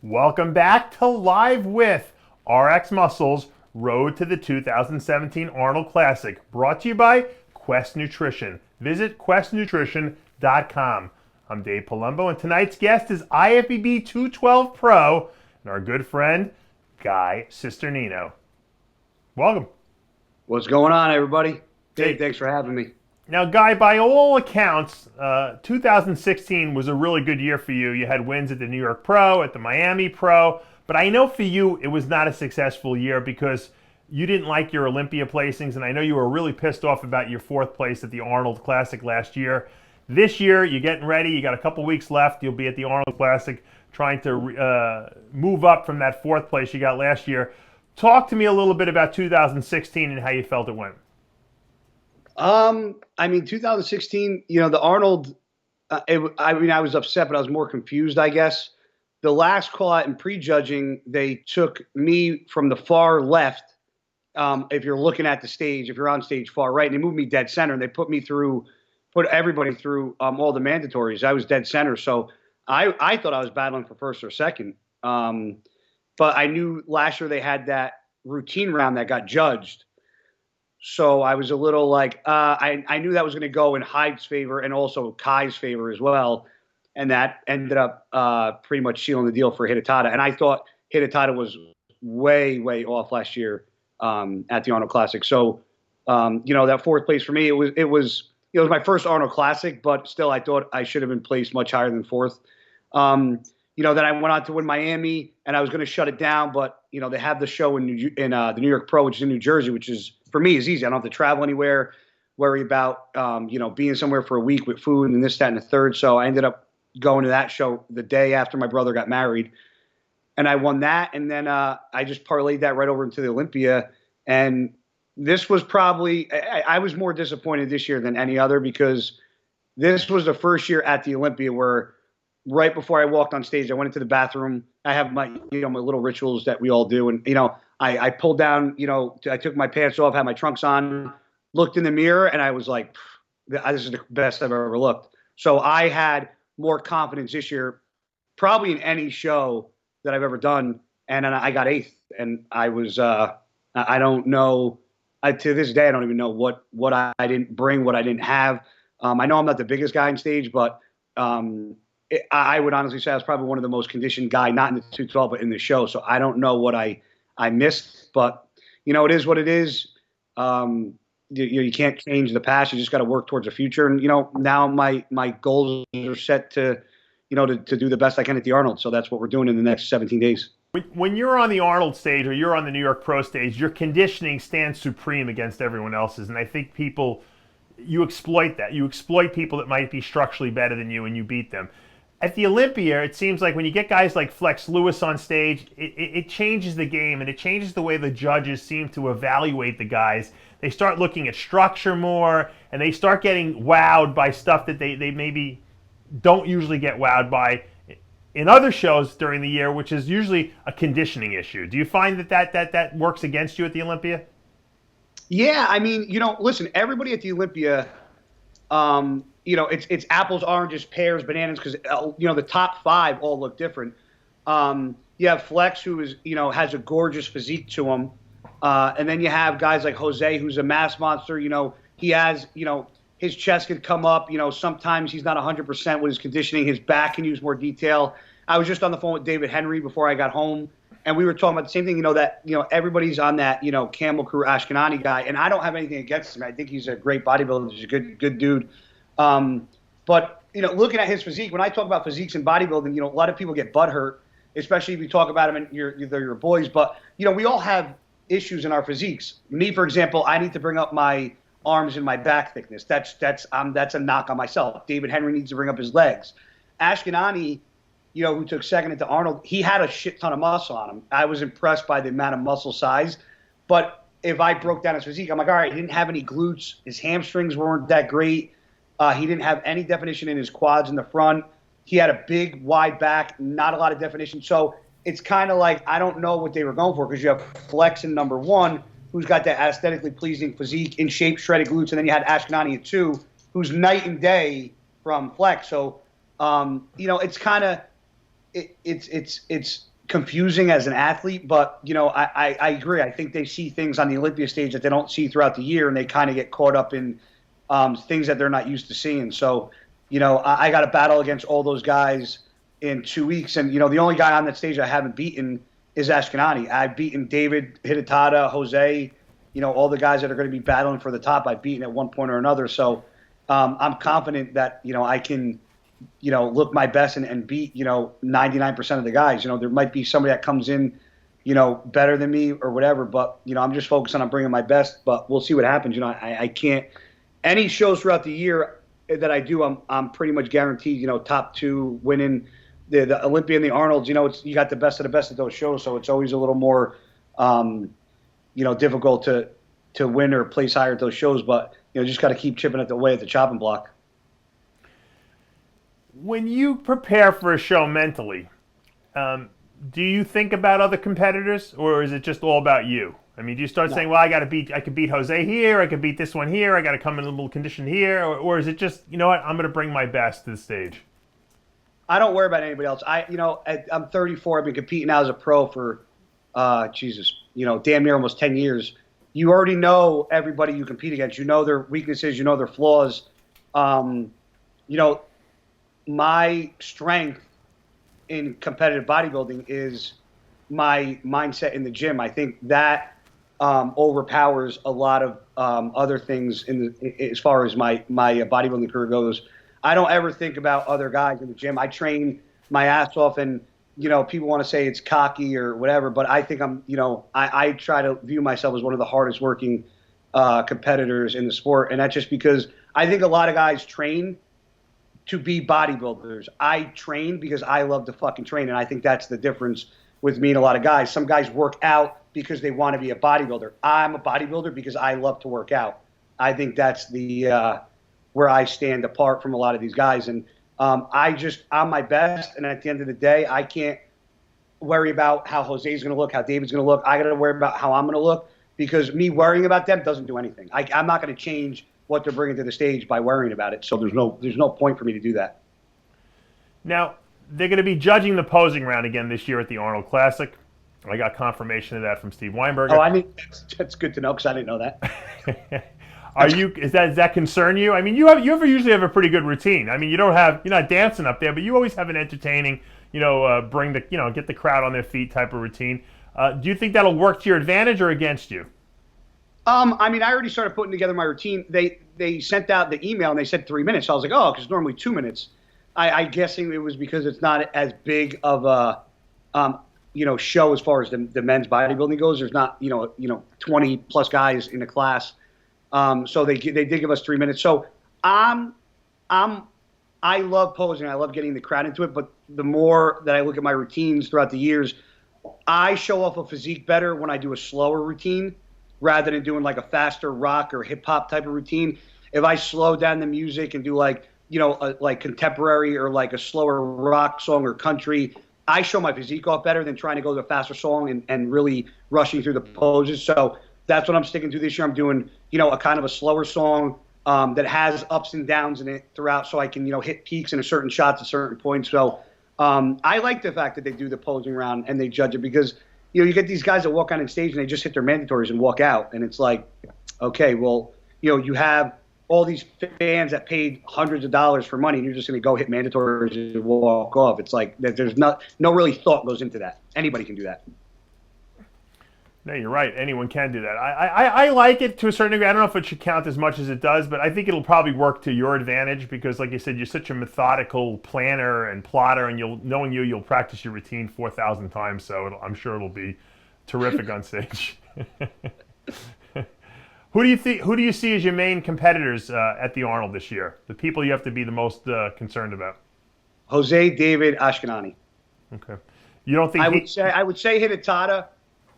Welcome back to Live with RXMuscle's Road to the 2017 Arnold Classic, brought to you by Quest Nutrition. Visit questnutrition.com. I'm Dave Palumbo, and tonight's guest is IFBB 212 Pro and our good friend, Guy Cisternino. Welcome. What's going on, everybody? Dave, thanks for having me. Now, Guy, by all accounts, 2016 was a really good year for you. You had wins at the New York Pro, at the Miami Pro, but I know for you it was not a successful year because you didn't like your Olympia placings, and I know you were really pissed off about your fourth place at the Arnold Classic last year. This year, you're getting ready. You got a couple weeks left. You'll be at the Arnold Classic trying to move up from that fourth place you got last year. Talk to me a little bit about 2016 and how you felt it went. 2016, the Arnold, I was upset, but I was more confused, I guess. The last call out in prejudging, they took me from the far left. If you're looking at the stage, if you're on stage far right, and they moved me dead center, and they put everybody through all the mandatories. I was dead center. So I thought I was battling for first or second. But I knew last year they had that routine round that got judged. So I was a little like, I knew that was going to go in Hyde's favor and also Kai's favor as well. And that ended up pretty much sealing the deal for Hidetada. And I thought Hidetada was way, way off last year at the Arnold Classic. So, that fourth place for me, it was my first Arnold Classic, but still I thought I should have been placed much higher than fourth. Then I went on to win Miami, and I was going to shut it down, but they have the show in the New York Pro, which is in New Jersey, which is for me is easy. I don't have to travel anywhere, worry about being somewhere for a week with food and this, that, and the third. So I ended up going to that show the day after my brother got married, and I won that. And then I just parlayed that right over into the Olympia. And this was probably I was more disappointed this year than any other because this was the first year at the Olympia where right before I walked on stage, I went into the bathroom. I have my my little rituals that we all do, and I pulled down, I took my pants off, had my trunks on, looked in the mirror, and I was like, this is the best I've ever looked. So I had more confidence this year, probably in any show that I've ever done, and then I got eighth, and I was I don't know. To this day, I don't even know what I didn't bring, what I didn't have. I know I'm not the biggest guy on stage, but I would honestly say I was probably one of the most conditioned guy, not in the 212, but in the show. So I don't know what I missed, but it is what it is. You can't change the past. You just got to work towards the future. And now my goals are set to do the best I can at the Arnold. So that's what we're doing in the next 17 days. When you're on the Arnold stage or you're on the New York Pro stage, your conditioning stands supreme against everyone else's. And I think you exploit that. You exploit people that might be structurally better than you, and you beat them. At the Olympia, it seems like when you get guys like Flex Lewis on stage, it changes the game, and it changes the way the judges seem to evaluate the guys. They start looking at structure more, and they start getting wowed by stuff that they maybe don't usually get wowed by in other shows during the year, which is usually a conditioning issue. Do you find that works against you at the Olympia? Yeah, listen, everybody at the Olympia, it's apples, oranges, pears, bananas, because the top five all look different. You have Flex, who is has a gorgeous physique to him, and then you have guys like Jose, who's a mass monster. He has his chest could come up. Sometimes he's not 100% with his conditioning. His back can use more detail. I was just on the phone with David Henry before I got home, and we were talking about the same thing. That everybody's on that Camel Crew Ashkanani guy, and I don't have anything against him. I think he's a great bodybuilder. He's a good dude. But looking at his physique, when I talk about physiques in bodybuilding, a lot of people get butthurt, especially if you talk about them and they're your boys. But we all have issues in our physiques. Me, for example, I need to bring up my arms and my back thickness. That's a knock on myself. David Henry needs to bring up his legs. Ashkanani, who took second at the Arnold, he had a shit ton of muscle on him. I was impressed by the amount of muscle size. But if I broke down his physique, I'm like, all right, he didn't have any glutes. His hamstrings weren't that great. He didn't have any definition in his quads in the front. He had a big, wide back, not a lot of definition. So it's kind of like I don't know what they were going for because you have Flex in number one, who's got that aesthetically pleasing physique, in shape, shredded glutes, and then you had Ashkanani at two, who's night and day from Flex. So, it's kind of it's confusing as an athlete, but I agree. I think they see things on the Olympia stage that they don't see throughout the year, and they kind of get caught up in things that they're not used to seeing. So, I got to battle against all those guys in 2 weeks, and the only guy on that stage I haven't beaten is Ashkanani. I've beaten David, Hidetada, Jose, all the guys that are going to be battling for the top. I've beaten at one point or another. So I'm confident that I can look my best and beat 99% of the guys. There might be somebody that comes in better than me or whatever, but I'm just focusing on bringing my best. But we'll see what happens. I can't any shows throughout the year that I do. I'm pretty much guaranteed top two winning. The Olympia and the Arnolds, you got the best of the best at those shows, so it's always a little more, difficult to win or place higher at those shows. But just got to keep chipping away at the chopping block. When you prepare for a show mentally, do you think about other competitors, or is it just all about you? I mean, do you start saying, well, I could beat Jose here, I could beat this one here, I got to come in a little condition here, or is it just, I'm going to bring my best to the stage? I don't worry about anybody else. I'm 34. I've been competing now as a pro for, damn near almost 10 years. You already know everybody you compete against. You know their weaknesses. You know their flaws. My strength in competitive bodybuilding is my mindset in the gym. I think that overpowers a lot of other things as far as my bodybuilding career goes. I don't ever think about other guys in the gym. I train my ass off, and people want to say it's cocky or whatever, but I think I try to view myself as one of the hardest working competitors in the sport, and that's just because I think a lot of guys train to be bodybuilders. I train because I love to fucking train, and I think that's the difference with me and a lot of guys. Some guys work out because they want to be a bodybuilder. I'm a bodybuilder because I love to work out. I think that's the where I stand apart from a lot of these guys. And I'm my best. And at the end of the day, I can't worry about how Jose's going to look, how David's going to look. I got to worry about how I'm going to look, because me worrying about them doesn't do anything. I'm not going to change what they're bringing to the stage by worrying about it. So there's no point for me to do that. Now, they're going to be judging the posing round again this year at the Arnold Classic. I got confirmation of that from Steve Weinberger. Oh, that's good to know, because I didn't know that. Does that concern you? I mean, you usually have a pretty good routine. I mean, you're not dancing up there, but you always have an entertaining, get the crowd on their feet type of routine. Do you think that'll work to your advantage or against you? I already started putting together my routine. They sent out the email and they said 3 minutes. So I was like, oh, because normally 2 minutes. I guessing it was because it's not as big of a show as far as the men's bodybuilding goes. There's not 20 plus guys in the class. So they did give us 3 minutes. So I love posing. I love getting the crowd into it. But the more that I look at my routines throughout the years, I show off a physique better when I do a slower routine rather than doing like a faster rock or hip hop type of routine. If I slow down the music and do like contemporary or like a slower rock song or country, I show my physique off better than trying to go to a faster song and really rushing through the poses. So that's what I'm sticking to this year. I'm doing, a kind of a slower song that has ups and downs in it throughout, so I can, hit peaks in a certain shots at certain points. So I like the fact that they do the posing round and they judge it, because, you get these guys that walk on stage and they just hit their mandatories and walk out. And it's like, okay, well, you have all these fans that paid hundreds of dollars for money, and you're just going to go hit mandatories and walk off. It's like there's no really thought goes into that. Anybody can do that. No, you're right. Anyone can do that. I like it to a certain degree. I don't know if it should count as much as it does, but I think it'll probably work to your advantage because, like you said, you're such a methodical planner and plotter, and you'll practice your routine 4,000 times. So I'm sure it'll be terrific on stage. Who do you see as your main competitors at the Arnold this year? The people you have to be the most concerned about? Jose, David, Ashkanani. Okay. You don't think I would say Hidetada,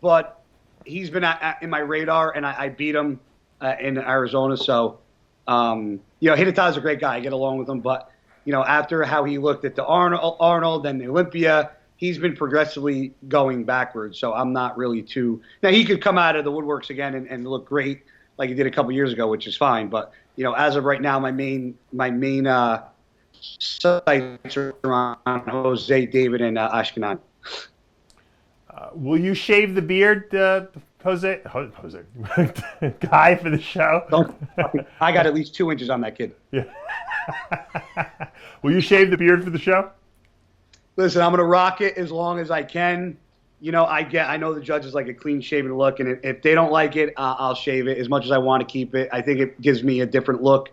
but he's been in my radar, and I beat him in Arizona. So, Hidetada's a great guy. I get along with him. But, after how he looked at the Arnold and the Olympia, he's been progressively going backwards. So I'm not really too – now, he could come out of the woodworks again and look great like he did a couple years ago, which is fine. But, as of right now, my main sights are on Jose, David, and Ashkanani. Will you shave the beard, Jose guy, for the show? I got at least 2 inches on that kid. Yeah. Will you shave the beard for the show? Listen, I'm gonna rock it as long as I can. You know, I know the judges like a clean shaven look, and if they don't like it, I'll shave it as much as I want to keep it. I think it gives me a different look.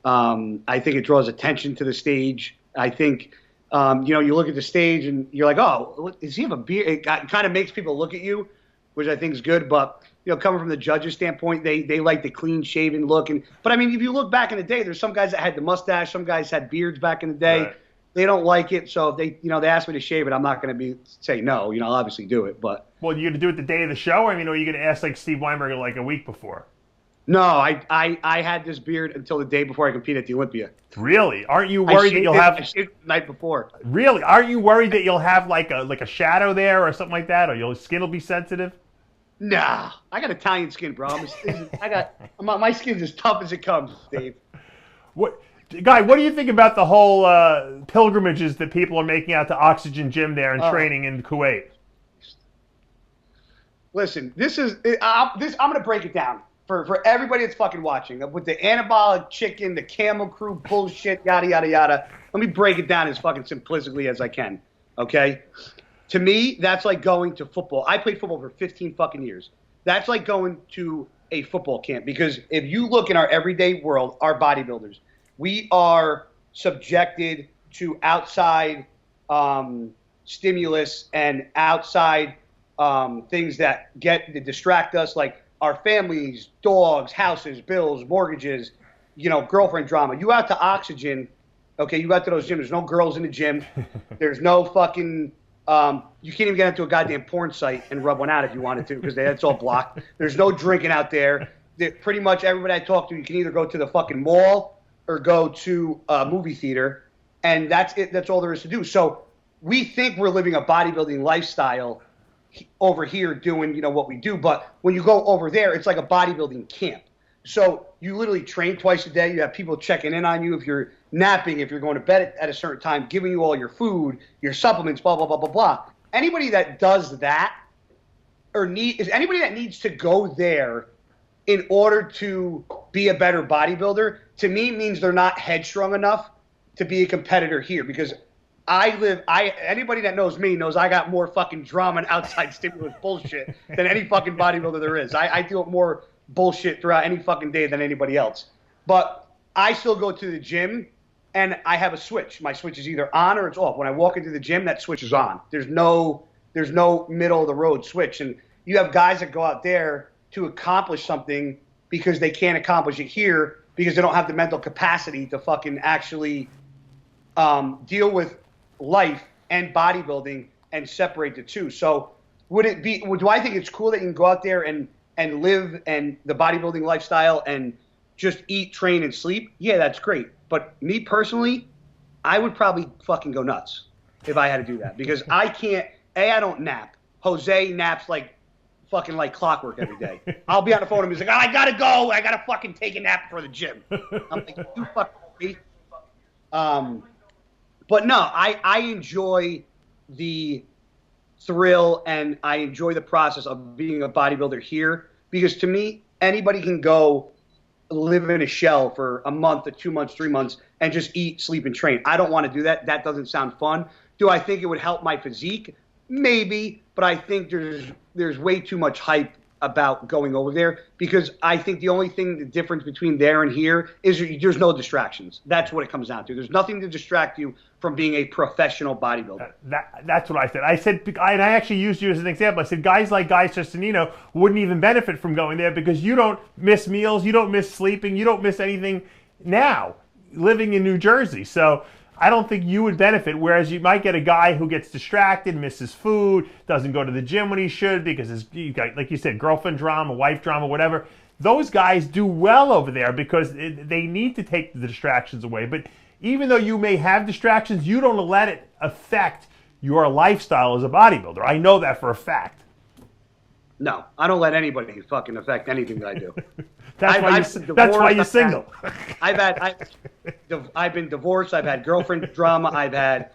I think it draws attention to the stage. I think, you look at the stage and you're like, oh, does he have a beard? It kind of makes people look at you, which I think is good. But, coming from the judges' standpoint, they like the clean shaven look. But I mean, if you look back in the day, there's some guys that had the mustache, some guys had beards back in the day. Right. They don't like it, so if they ask me to shave it, I'm not going to say no. I'll obviously do it, but. Well, you're going to do it the day of the show? I mean, or are you going to ask like Steve Weinberger like a week before? No, I had this beard until the day before I competed at the Olympia. Really? Aren't you worried that you'll have? I shaved it the night before. Really? Aren't you worried that you'll have like a shadow there or something like that, or your skin will be sensitive? Nah, I got Italian skin, bro. My skin's as tough as it comes, Dave. What? Guy, what do you think about the whole pilgrimages that people are making out to Oxygen Gym there and training in Kuwait? Listen, I'm going to break it down for everybody that's fucking watching. With the anabolic chicken, the camel crew bullshit, yada, yada, yada. Let me break it down as fucking simplistically as I can, okay? To me, that's like going to football. I played football for 15 fucking years. That's like going to a football camp, because if you look in our everyday world, our bodybuilders, we are subjected to outside stimulus and outside things that distract us, like our families, dogs, houses, bills, mortgages, girlfriend drama. You out to Oxygen, okay, you out to those gyms. There's no girls in the gym. There's no fucking you can't even get into a goddamn porn site and rub one out if you wanted to, because that's all blocked. There's no drinking out there. Pretty much everybody I talk to, you can either go to the fucking mall or go to a movie theater, and that's it. That's all there is to do. So we think we're living a bodybuilding lifestyle over here doing, what we do. But when you go over there, it's like a bodybuilding camp. So you literally train twice a day. You have people checking in on you if you're napping, if you're going to bed at a certain time, giving you all your food, your supplements, blah, blah, blah, blah, blah. Anybody that does that anybody that needs to go there in order to be a better bodybuilder, to me means they're not headstrong enough to be a competitor here, because anybody that knows me knows I got more fucking drama and outside stimulus bullshit than any fucking bodybuilder there is. I deal with more bullshit throughout any fucking day than anybody else. But I still go to the gym and I have a switch. My switch is either on or it's off. When I walk into the gym, that switch is on. There's no middle of the road switch. And you have guys that go out there to accomplish something because they can't accomplish it here because they don't have the mental capacity to fucking actually deal with life and bodybuilding and separate the two. So do I think it's cool that you can go out there and live and the bodybuilding lifestyle and just eat, train, and sleep? Yeah, that's great. But me personally, I would probably fucking go nuts if I had to do that, because I can't. I don't nap. Jose naps like clockwork every day. I'll be on the phone and he's like, oh, I gotta go. I gotta fucking take a nap before the gym. I'm like, you fucking me. But no, I enjoy the thrill and I enjoy the process of being a bodybuilder here, because to me, anybody can go live in a shell for a month or 2 months, 3 months, and just eat, sleep, and train. I don't want to do that. That doesn't sound fun. Do I think it would help my physique? Maybe, but I think there's way too much hype about going over there, because I think the difference between there and here is there's no distractions. That's what it comes down to. There's nothing to distract you from being a professional bodybuilder. That's what I said. And I actually used you as an example. I said guys like Cisternino wouldn't even benefit from going there, because you don't miss meals, you don't miss sleeping, you don't miss anything now living in New Jersey. So I don't think you would benefit, whereas you might get a guy who gets distracted, misses food, doesn't go to the gym when he should because you got, like you said, girlfriend drama, wife drama, whatever. Those guys do well over there because they need to take the distractions away. But even though you may have distractions, you don't let it affect your lifestyle as a bodybuilder. I know that for a fact. No, I don't let anybody fucking affect anything that I do. That's why you're single. I've been divorced. I've had girlfriend drama. I've had,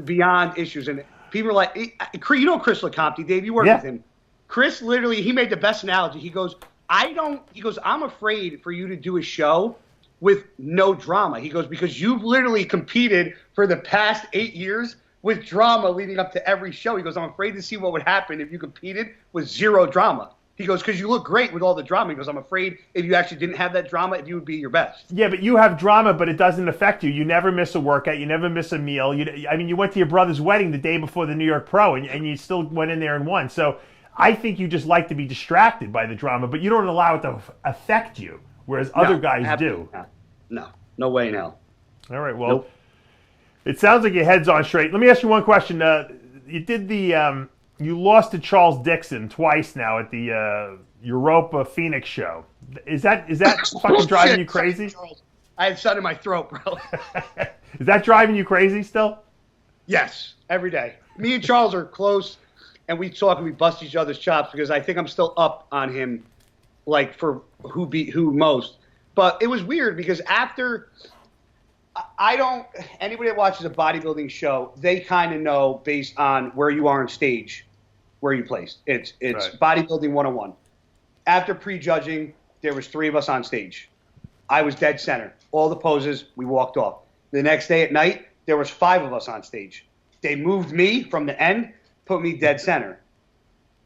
beyond issues. And People are like, you know Chris LeCompte, Dave, you work with him. Chris literally, he made the best analogy. He goes, I'm afraid for you to do a show with no drama. He goes, because you've literally competed for the past 8 years with drama leading up to every show. He goes, I'm afraid to see what would happen if you competed with zero drama. He goes, because you look great with all the drama. He goes, I'm afraid if you actually didn't have that drama, if you would be your best. Yeah, but you have drama, but it doesn't affect you. You never miss a workout. You never miss a meal. You went to your brother's wedding the day before the New York Pro, and you still went in there and won. So I think you just like to be distracted by the drama, but you don't allow it to affect you, whereas other guys do. No way in hell. All right, well, It sounds like your head's on straight. Let me ask you one question. You did you lost to Charles Dixon twice now at the Europa Phoenix show. Is that fucking driving you crazy? I had something in my throat, bro. Is that driving you crazy still? Yes, every day. Me and Charles are close, and we talk and we bust each other's chops because I think I'm still up on him, like for who beat who most. But it was weird because after anybody that watches a bodybuilding show, they kind of know based on where you are on stage, where you placed. It's right. Bodybuilding 101. After prejudging, there was 3 of us on stage. I was dead center. All the poses, we walked off. The next day at night, there was 5 of us on stage. They moved me from the end, put me dead center.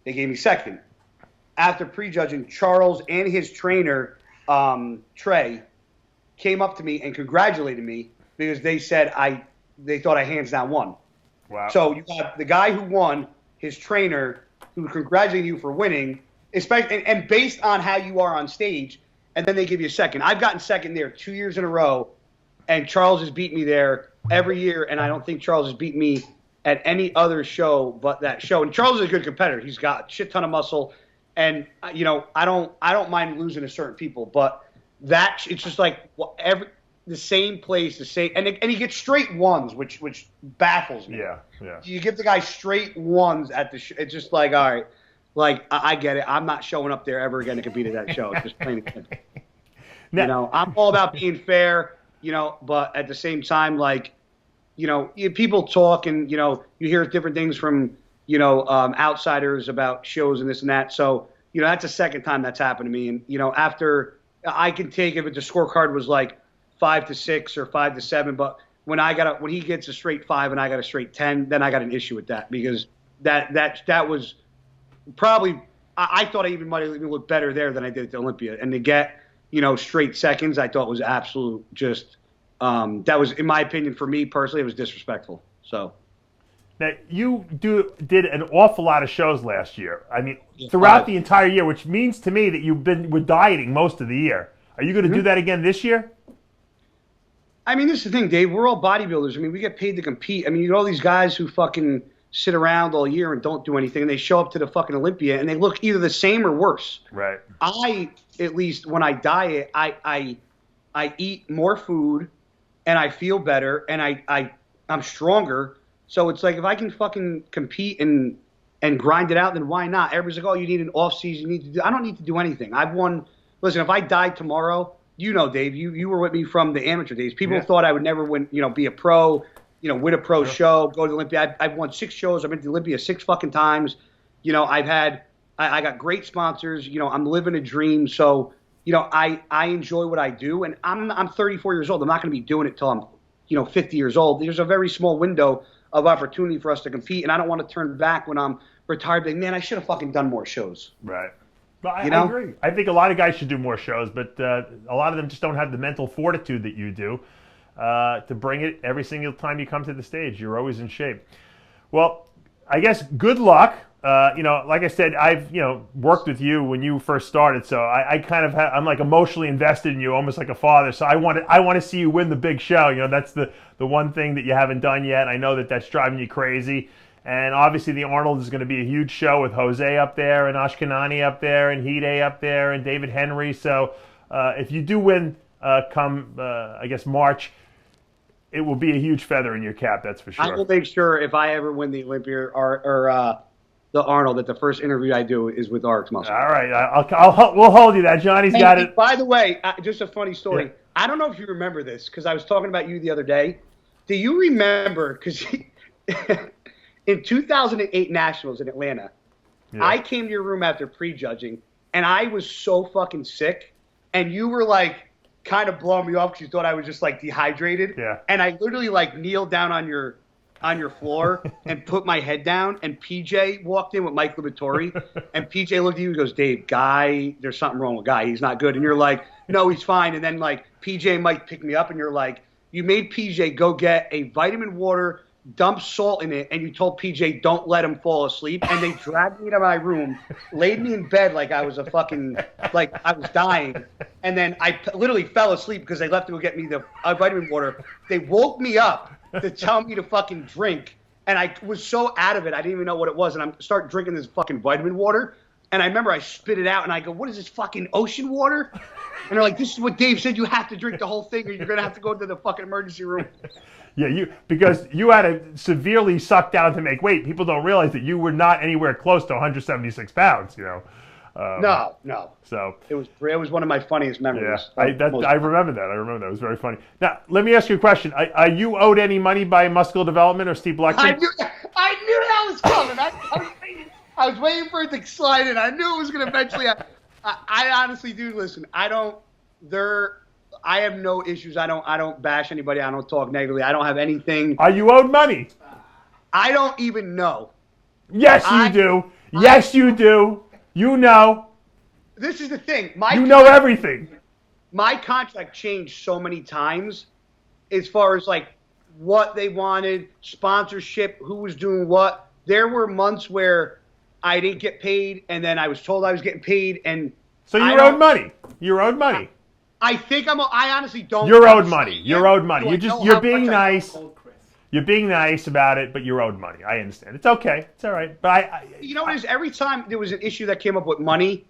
They gave me second. After prejudging, Charles and his trainer, Trey, came up to me and congratulated me because they said they thought I hands down won. Wow. So you got the guy who won, his trainer, who congratulated you for winning, and based on how you are on stage, and then they give you a second. I've gotten second there 2 years in a row, and Charles has beat me there every year, and I don't think Charles has beat me at any other show but that show. And Charles is a good competitor. He's got a shit ton of muscle, and I don't mind losing to certain people, but it's just like the same place, the same, and he gets straight ones, which baffles me. Yeah. You give the guy straight ones at the it's just like, all right, like I get it. I'm not showing up there ever again to compete at that show. It's just plain and simple. Now, I'm all about being fair, but at the same time, like, people talk and you hear different things from outsiders about shows and this and that. So that's the second time that's happened to me, and after. I can take if the scorecard was like 5 to 6 or 5 to 7, but when he gets a straight 5 and I got a straight 10, then I got an issue with that because that was probably I thought I even might have even looked better there than I did at the Olympia, and to get straight seconds I thought was absolute just that was, in my opinion, for me personally, it was disrespectful. So. Now, you did an awful lot of shows last year. I mean, throughout the entire year, which means to me that you've been with dieting most of the year. Are you going to do that again this year? I mean, this is the thing, Dave. We're all bodybuilders. I mean, we get paid to compete. I mean, you got all these guys who fucking sit around all year and don't do anything, and they show up to the fucking Olympia, and they look either the same or worse. Right. At least when I diet, I eat more food, and I feel better, and I'm stronger. So it's like if I can fucking compete and grind it out, then why not? Everybody's like, oh, you need an off season. You need to do. I don't need to do anything. I've won. Listen, if I died tomorrow, Dave, you were with me from the amateur days. People thought I would never win. Be a pro. Win a pro show, go to the Olympia. I've won 6 shows. I've been to the Olympia 6 fucking times. I got great sponsors. I'm living a dream. So I enjoy what I do, and I'm 34 years old. I'm not going to be doing it till I'm 50 years old. There's a very small window of opportunity for us to compete, and I don't want to turn back when I'm retired. Like, man, I should have fucking done more shows. Right. Well, I agree. I think a lot of guys should do more shows, but a lot of them just don't have the mental fortitude that you do to bring it every single time you come to the stage. You're always in shape. Well, I guess good luck. Like I said, I've worked with you when you first started, so I kind of I'm like emotionally invested in you, almost like a father. So I want to see you win the big show. That's the one thing that you haven't done yet. I know that's driving you crazy, and obviously the Arnold is going to be a huge show with Jose up there and Ashkanani up there and Hide up there and David Henry. So if you do win, come I guess March, it will be a huge feather in your cap. That's for sure. I will make sure if I ever win the Olympia or the Arnold, that the first interview I do is with RXMuscle. All right, we'll hold you that. Johnny's got it. By the way, just a funny story. Yeah. I don't know if you remember this because I was talking about you the other day. Do you remember? Because in 2008 Nationals in Atlanta, I came to your room after prejudging, and I was so fucking sick, and you were like kind of blowing me off because you thought I was just like dehydrated. Yeah. And I literally like kneeled down on your floor and put my head down, and PJ walked in with Mike Libatori, and PJ looked at you and goes, Dave, Guy, there's something wrong with Guy. He's not good. And you're like, no, he's fine. And then like PJ and Mike picked me up, and you're like, you made PJ go get a vitamin water, dump salt in it, and you told PJ don't let him fall asleep. And they dragged me to my room, laid me in bed like I was a fucking, like I was dying. And then I literally fell asleep because they left to go get me the vitamin water. They woke me up to tell me to fucking drink. And I was so out of it, I didn't even know what it was. And I start drinking this fucking vitamin water. And I remember I spit it out, and I go, what is this, fucking ocean water? And they're like, this is what Dave said, you have to drink the whole thing or you're going to have to go to the fucking emergency room. Yeah, because you had to severely suck down to make weight. People don't realize that you were not anywhere close to 176 pounds, you know. No. So it was one of my funniest memories. Yeah, I remember that. It was very funny. Now, let me ask you a question. Are you owed any money by Muscle Development or Steve Blackman? I knew that was coming. I was waiting for it to slide in. I knew it was going to eventually. I honestly do. Listen, I have no issues. I don't bash anybody. I don't talk negatively. I don't have anything. Are you owed money? I don't even know. Yes, you do. Yes, you do. You know. This is the thing. You know everything. My contract changed so many times as far as like what they wanted, sponsorship, who was doing what. There were months where I didn't get paid, and then I was told I was getting paid, and so you're owed money. You're owed money. I think I honestly don't. You're owed money. You're owed money. You're being nice. You're being nice about it, but you're owed money. I understand. It's okay. It's all right. But you know what it is? Every time there was an issue that came up with money,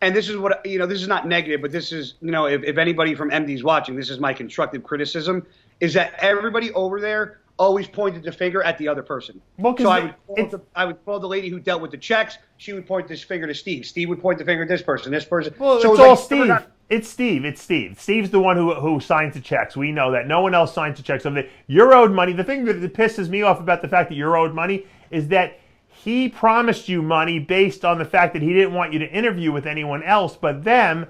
and this is what, this is not negative, but this is, if anybody from MD's watching, this is my constructive criticism, is that everybody over there always pointed the finger at the other person. Well, so I would call the lady who dealt with the checks. She would point this finger to Steve. Steve would point the finger at this person. Well, so it's all Steve. It's Steve. Steve's the one who signs the checks. We know that. No one else signs the checks. You're owed money. The thing that pisses me off about the fact that you're owed money is that he promised you money based on the fact that he didn't want you to interview with anyone else but them.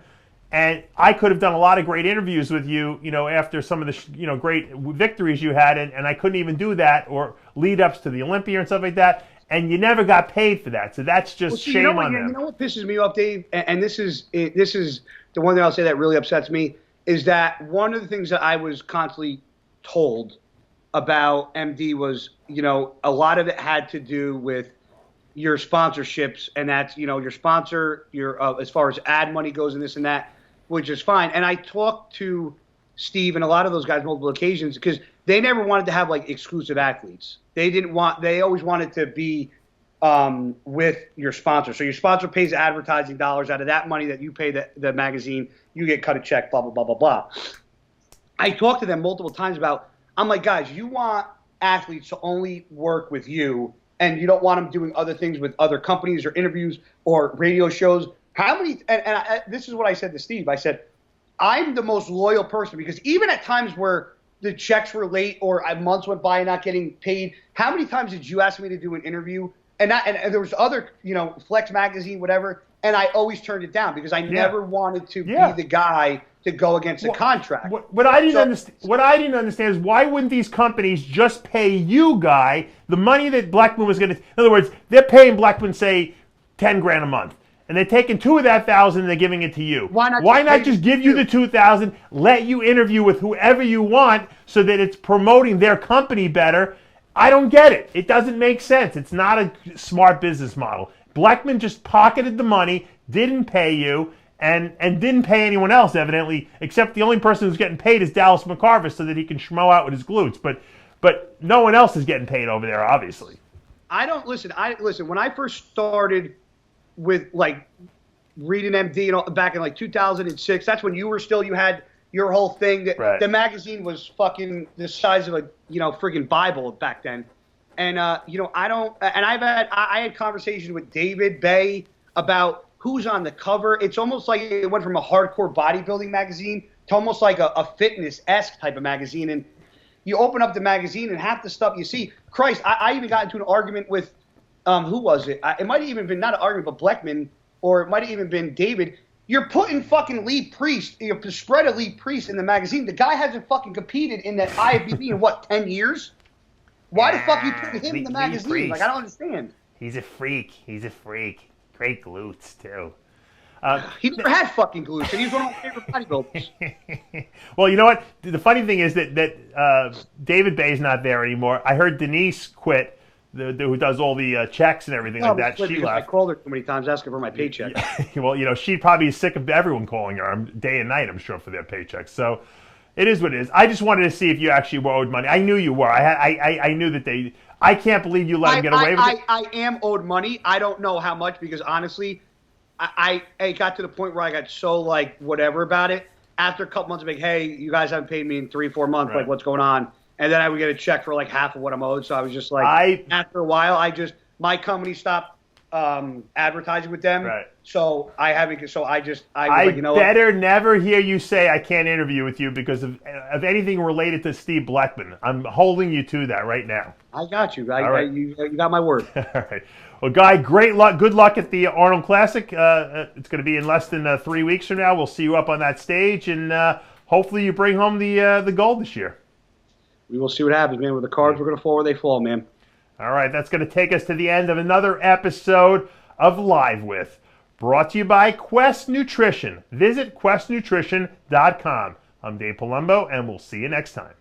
And I could have done a lot of great interviews with you, after some of the, great victories you had, and I couldn't even do that, or lead-ups to the Olympia and stuff like that, and you never got paid for that. So that's just shame on them. You know what pisses me off, Dave? And this is the one thing I'll say that really upsets me, is that one of the things that I was constantly told about MD was, a lot of it had to do with your sponsorships, and that's, your sponsor, your as far as ad money goes and this and that, which is fine. And I talked to Steve and a lot of those guys multiple occasions because they never wanted to have like exclusive athletes. They always wanted to be with your sponsor. So your sponsor pays advertising dollars. Out of that money that you pay the magazine, you get cut a check, blah, blah, blah, blah, blah. I talked to them multiple times I'm like, guys, you want athletes to only work with you, and you don't want them doing other things with other companies or interviews or radio shows. How many, and this is what I said to Steve. I said, I'm the most loyal person, because even at times where the checks were late or months went by and not getting paid, how many times did you ask me to do an interview? And there was other, Flex Magazine, whatever, and I always turned it down because I never wanted to be the guy to go against a contract. What I didn't understand is why wouldn't these companies just pay you, Guy, the money that Blackman was going to? In other words, they're paying Blackman, say, $10,000 a month, and they're taking $2,000 of that and they're giving it to you. Why not just give you the $2,000, let you interview with whoever you want, so that it's promoting their company better? I don't get it. It doesn't make sense. It's not a smart business model. Blackman just pocketed the money, didn't pay you, and didn't pay anyone else, evidently, except the only person who's getting paid is Dallas McCarver so that he can schmo out with his glutes. But no one else is getting paid over there, obviously. Listen, when I first started with, like, reading MD back in, like, 2006, that's when you had your whole thing. Right. The magazine was fucking the size of a, friggin' Bible back then. And, I had conversations with David Bay about who's on the cover. It's almost like it went from a hardcore bodybuilding magazine to almost like a fitness-esque type of magazine. And you open up the magazine and half the stuff you see. Christ, I even got into an argument with, who was it? It might have even been not an argument, but Bleckman, or it might have even been David. You're putting fucking Lee Priest, you spread a Lee Priest in the magazine. The guy hasn't fucking competed in that IFBB in what, 10 years? Why the fuck are you putting him in the magazine? Like, I don't understand. He's a freak. He's a freak. Great glutes, too. He never had fucking glutes, and he's one of my favorite bodybuilders. Well, you know what? The funny thing is that David Bay's not there anymore. I heard Denise quit, who does all the checks and everything like that. She left. I called her too many times asking for my paycheck. Well, you know, she probably is sick of everyone calling her day and night, I'm sure, for their paychecks. So it is what it is. I just wanted to see if you actually were owed money. I knew you were. I knew that they... I can't believe you let him get away with it. I am owed money. I don't know how much because, honestly... I got to the point where I got so, like, whatever about it. After a couple months, I'm like, hey, you guys haven't paid me in 3-4 months. Like, what's going on? And then I would get a check for, like, half of what I'm owed. So I was just like, after a while, my company stopped advertising with them. Right. So I haven't, so I was like, you know what? Better never hear you say I can't interview with you because of anything related to Steve Bleckman. I'm holding you to that right now. I got you. You got my word. All right. Well, Guy, great luck. Good luck at the Arnold Classic. It's going to be in less than 3 weeks from now. We'll see you up on that stage, and hopefully you bring home the gold this year. We will see what happens, man. With the cards, we're going to fall where they fall, man. All right, that's going to take us to the end of another episode of Live With, brought to you by Quest Nutrition. Visit questnutrition.com. I'm Dave Palumbo, and we'll see you next time.